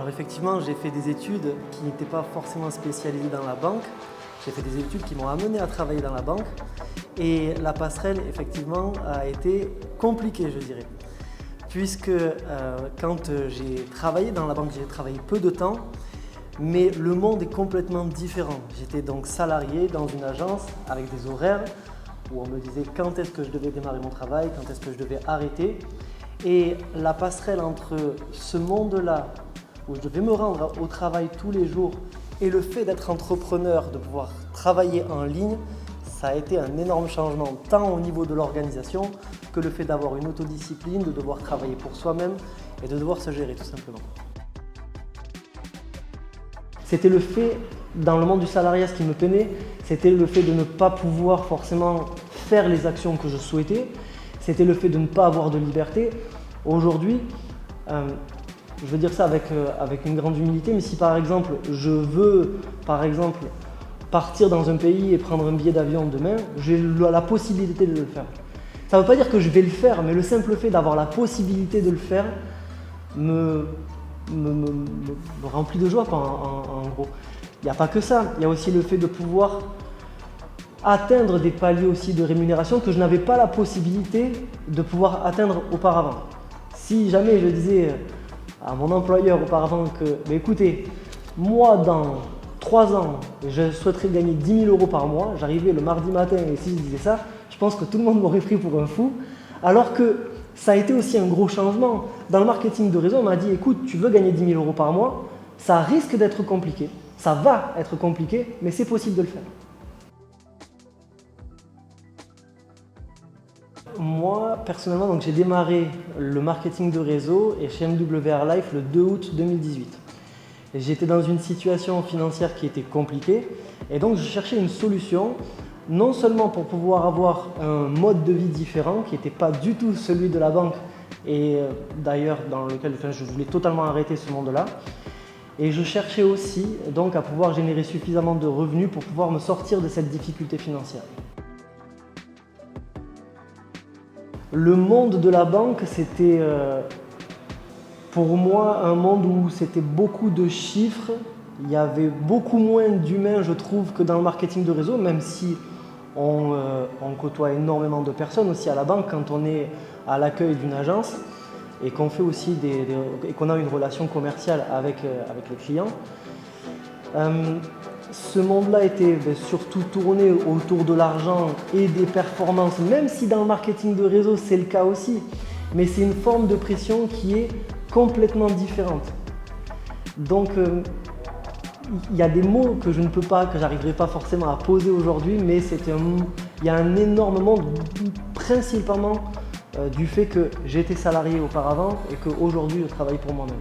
Alors effectivement, j'ai fait des études qui n'étaient pas forcément spécialisées dans la banque. J'ai fait des études qui m'ont amené à travailler dans la banque. Et la passerelle, effectivement, a été compliquée, je dirais. Puisque quand j'ai travaillé dans la banque, j'ai travaillé peu de temps, mais le monde est complètement différent. J'étais donc salarié dans une agence avec des horaires où on me disait quand est-ce que je devais démarrer mon travail, quand est-ce que je devais arrêter. Et la passerelle entre ce monde-là, où je devais me rendre au travail tous les jours, et le fait d'être entrepreneur, de pouvoir travailler en ligne, ça a été un énorme changement, tant au niveau de l'organisation que le fait d'avoir une autodiscipline, de devoir travailler pour soi-même et de devoir se gérer tout simplement. C'était le fait, dans le monde du salariat, ce qui me peinait, c'était le fait de ne pas pouvoir forcément faire les actions que je souhaitais, c'était le fait de ne pas avoir de liberté. Aujourd'hui, je veux dire ça avec une grande humilité, mais si par exemple je veux partir dans un pays et prendre un billet d'avion demain, j'ai la possibilité de le faire. Ça ne veut pas dire que je vais le faire, mais le simple fait d'avoir la possibilité de le faire me remplit de joie en gros. Il n'y a pas que ça, il y a aussi le fait de pouvoir atteindre des paliers aussi de rémunération que je n'avais pas la possibilité de pouvoir atteindre auparavant. Si jamais je disais à mon employeur auparavant que, écoutez, moi dans 3 ans, je souhaiterais gagner 10 000 € par mois, j'arrivais le mardi matin et si je disais ça, je pense que tout le monde m'aurait pris pour un fou, alors que ça a été aussi un gros changement. Dans le marketing de réseau, on m'a dit, écoute, tu veux gagner 10 000 € par mois, ça risque d'être compliqué, ça va être compliqué, mais c'est possible de le faire. Moi, personnellement, donc, j'ai démarré le marketing de réseau et chez MWR Life le 2 août 2018. J'étais dans une situation financière qui était compliquée et donc je cherchais une solution, non seulement pour pouvoir avoir un mode de vie différent qui n'était pas du tout celui de la banque et d'ailleurs dans lequel je voulais totalement arrêter ce monde-là, et je cherchais aussi donc à pouvoir générer suffisamment de revenus pour pouvoir me sortir de cette difficulté financière. Le monde de la banque, c'était pour moi un monde où c'était beaucoup de chiffres, il y avait beaucoup moins d'humains je trouve que dans le marketing de réseau, même si on côtoie énormément de personnes aussi à la banque quand on est à l'accueil d'une agence et qu'on fait aussi et qu'on a une relation commerciale avec les clients. Ce monde-là était surtout tourné autour de l'argent et des performances, même si dans le marketing de réseau c'est le cas aussi, mais c'est une forme de pression qui est complètement différente. Donc il y a des mots que je ne peux pas, que j'arriverai pas forcément à poser aujourd'hui, mais il y a un énorme monde, principalement du fait que j'étais salarié auparavant et qu'aujourd'hui je travaille pour moi-même.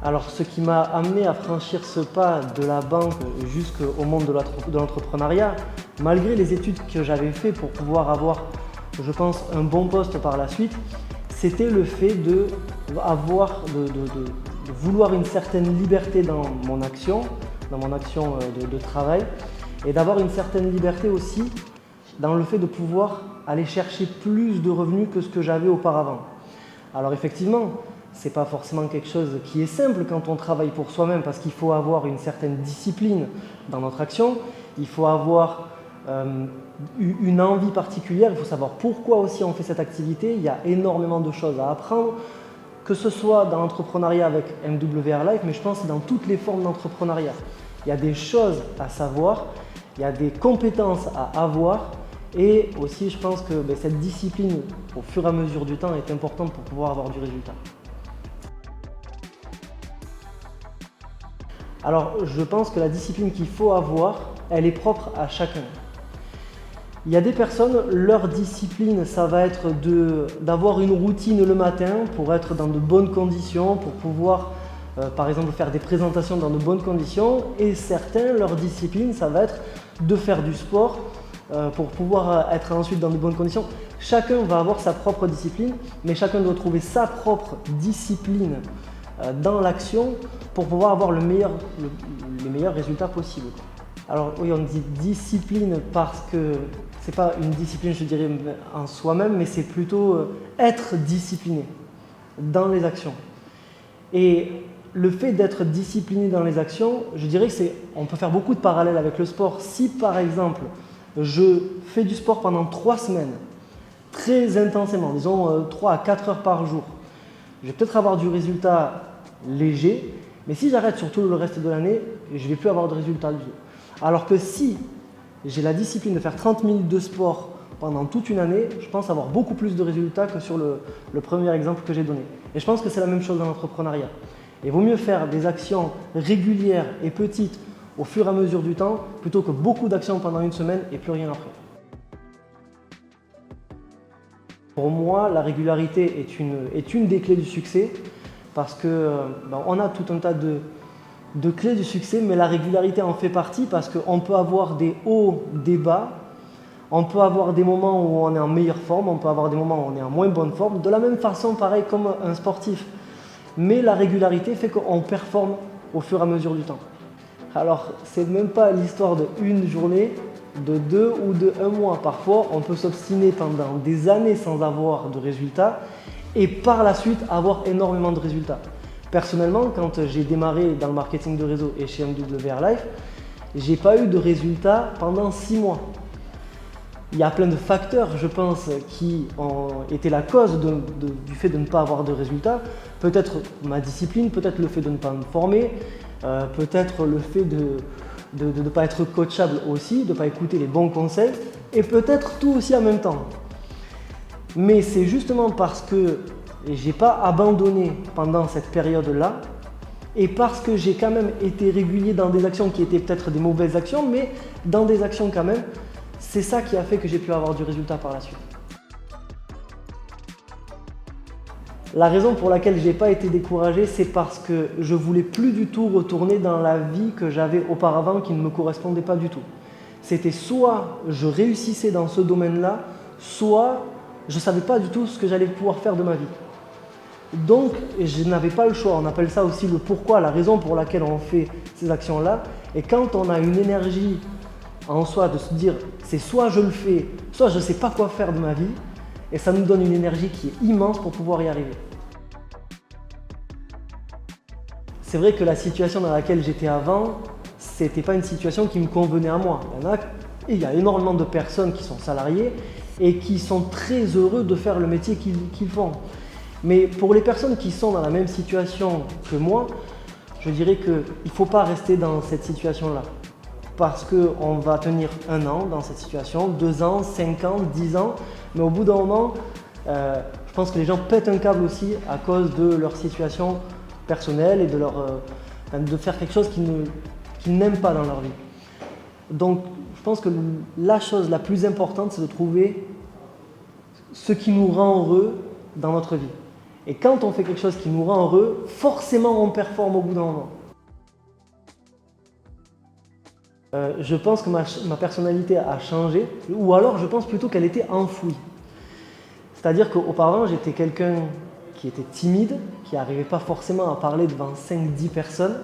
Alors ce qui m'a amené à franchir ce pas de la banque jusqu'au monde de l'entrepreneuriat, malgré les études que j'avais faites pour pouvoir avoir, je pense, un bon poste par la suite, c'était le fait de vouloir une certaine liberté dans mon action de travail et d'avoir une certaine liberté aussi dans le fait de pouvoir aller chercher plus de revenus que ce que j'avais auparavant. Alors effectivement, ce n'est pas forcément quelque chose qui est simple quand on travaille pour soi-même parce qu'il faut avoir une certaine discipline dans notre action, il faut avoir une envie particulière, il faut savoir pourquoi aussi on fait cette activité, il y a énormément de choses à apprendre, que ce soit dans l'entrepreneuriat avec MWR Life, mais je pense que dans toutes les formes d'entrepreneuriat. Il y a des choses à savoir, il y a des compétences à avoir et aussi je pense que cette discipline au fur et à mesure du temps est importante pour pouvoir avoir du résultat. Alors, je pense que la discipline qu'il faut avoir, elle est propre à chacun. Il y a des personnes, leur discipline, ça va être d'avoir une routine le matin pour être dans de bonnes conditions, pour pouvoir, par exemple, faire des présentations dans de bonnes conditions. Et certains, leur discipline, ça va être de faire du sport pour pouvoir être ensuite dans de bonnes conditions. Chacun va avoir sa propre discipline, mais chacun doit trouver sa propre discipline dans l'action pour pouvoir avoir les meilleurs résultats possibles. Alors oui, on dit discipline parce que c'est pas une discipline, je dirais, en soi-même, mais c'est plutôt être discipliné. dans les actions. Et le fait d'être discipliné dans les actions, je dirais qu'on peut faire beaucoup de parallèles avec le sport. Si par exemple, je fais du sport pendant 3 semaines, très intensément, disons 3 à 4 heures par jour, je vais peut-être avoir du résultat léger, mais si j'arrête sur tout le reste de l'année, je ne vais plus avoir de résultat du tout. Alors que si j'ai la discipline de faire 30 minutes de sport pendant toute une année, je pense avoir beaucoup plus de résultats que sur le premier exemple que j'ai donné. Et je pense que c'est la même chose dans l'entrepreneuriat. Il vaut mieux faire des actions régulières et petites au fur et à mesure du temps, plutôt que beaucoup d'actions pendant une semaine et plus rien après. Pour moi, la régularité est une des clés du succès parce qu'on a tout un tas de clés du succès, mais la régularité en fait partie parce qu'on peut avoir des hauts, des bas, on peut avoir des moments où on est en meilleure forme, on peut avoir des moments où on est en moins bonne forme, de la même façon, pareil comme un sportif. Mais la régularité fait qu'on performe au fur et à mesure du temps. Alors, c'est même pas l'histoire d'une journée, de 2 ou de 1 mois. Parfois, on peut s'obstiner pendant des années sans avoir de résultats et par la suite avoir énormément de résultats. Personnellement, quand j'ai démarré dans le marketing de réseau et chez MWR Life, j'ai pas eu de résultats pendant 6 mois. Il y a plein de facteurs, je pense, qui ont été la cause du fait de ne pas avoir de résultats. Peut-être ma discipline, peut-être le fait de ne pas me former, peut-être le fait de ne pas être coachable aussi, de ne pas écouter les bons conseils, et peut-être tout aussi en même temps. Mais c'est justement parce que je n'ai pas abandonné pendant cette période-là, et parce que j'ai quand même été régulier dans des actions qui étaient peut-être des mauvaises actions, mais dans des actions quand même, c'est ça qui a fait que j'ai pu avoir du résultat par la suite. La raison pour laquelle je n'ai pas été découragé, c'est parce que je ne voulais plus du tout retourner dans la vie que j'avais auparavant qui ne me correspondait pas du tout. C'était soit je réussissais dans ce domaine-là, soit je ne savais pas du tout ce que j'allais pouvoir faire de ma vie. Donc, je n'avais pas le choix. On appelle ça aussi le pourquoi, la raison pour laquelle on fait ces actions-là. Et quand on a une énergie en soi de se dire c'est soit je le fais, soit je ne sais pas quoi faire de ma vie, et ça nous donne une énergie qui est immense pour pouvoir y arriver. C'est vrai que la situation dans laquelle j'étais avant, c'était pas une situation qui me convenait à moi. Il y a énormément de personnes qui sont salariées et qui sont très heureux de faire le métier qu'ils font. Mais pour les personnes qui sont dans la même situation que moi, je dirais qu'il ne faut pas rester dans cette situation-là. Parce qu'on va tenir 1 an dans cette situation, 2 ans, 5 ans, 10 ans, mais au bout d'un moment, je pense que les gens pètent un câble aussi à cause de leur situation personnelle et de faire quelque chose qu'ils n'aiment pas dans leur vie. Donc, je pense que la chose la plus importante, c'est de trouver ce qui nous rend heureux dans notre vie. Et quand on fait quelque chose qui nous rend heureux, forcément on performe au bout d'un moment. Je pense que ma personnalité a changé, ou alors je pense plutôt qu'elle était enfouie. C'est-à-dire qu'auparavant, j'étais quelqu'un qui était timide, qui n'arrivait pas forcément à parler devant 5-10 personnes.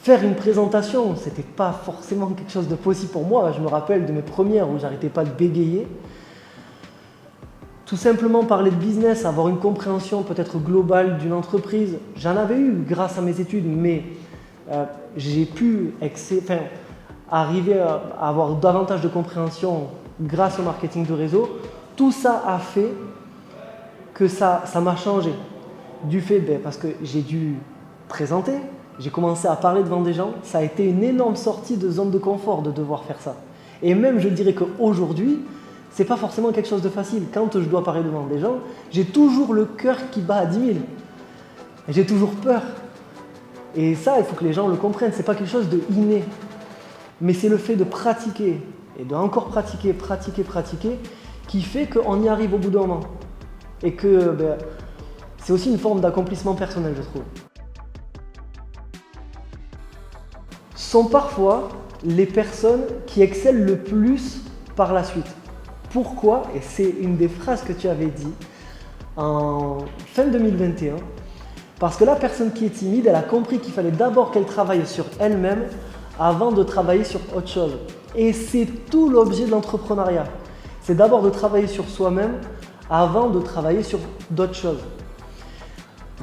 Faire une présentation, ce n'était pas forcément quelque chose de possible pour moi. Je me rappelle de mes premières où j'arrêtais pas de bégayer. Tout simplement parler de business, avoir une compréhension peut-être globale d'une entreprise. J'en avais eu grâce à mes études, mais j'ai pu arriver à avoir davantage de compréhension grâce au marketing de réseau. Tout ça a fait que ça m'a changé. Du fait, parce que j'ai dû présenter, j'ai commencé à parler devant des gens. Ça a été une énorme sortie de zone de confort de devoir faire ça. Et même, je dirais qu'aujourd'hui, ce n'est pas forcément quelque chose de facile. Quand je dois parler devant des gens, j'ai toujours le cœur qui bat à 10 000. J'ai toujours peur. Et ça, il faut que les gens le comprennent. Ce n'est pas quelque chose de inné. Mais c'est le fait de pratiquer et d'encore pratiquer qui fait qu'on y arrive au bout d'un moment. Et que c'est aussi une forme d'accomplissement personnel, je trouve. Sont parfois les personnes qui excellent le plus par la suite. Pourquoi? Et c'est une des phrases que tu avais dit en fin 2021. Parce que la personne qui est timide, elle a compris qu'il fallait d'abord qu'elle travaille sur elle-même avant de travailler sur autre chose. Et c'est tout l'objet de l'entrepreneuriat. C'est d'abord de travailler sur soi-même avant de travailler sur d'autres choses.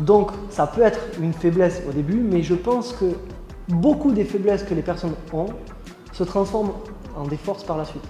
Donc ça peut être une faiblesse au début, mais je pense que beaucoup des faiblesses que les personnes ont se transforment en des forces par la suite.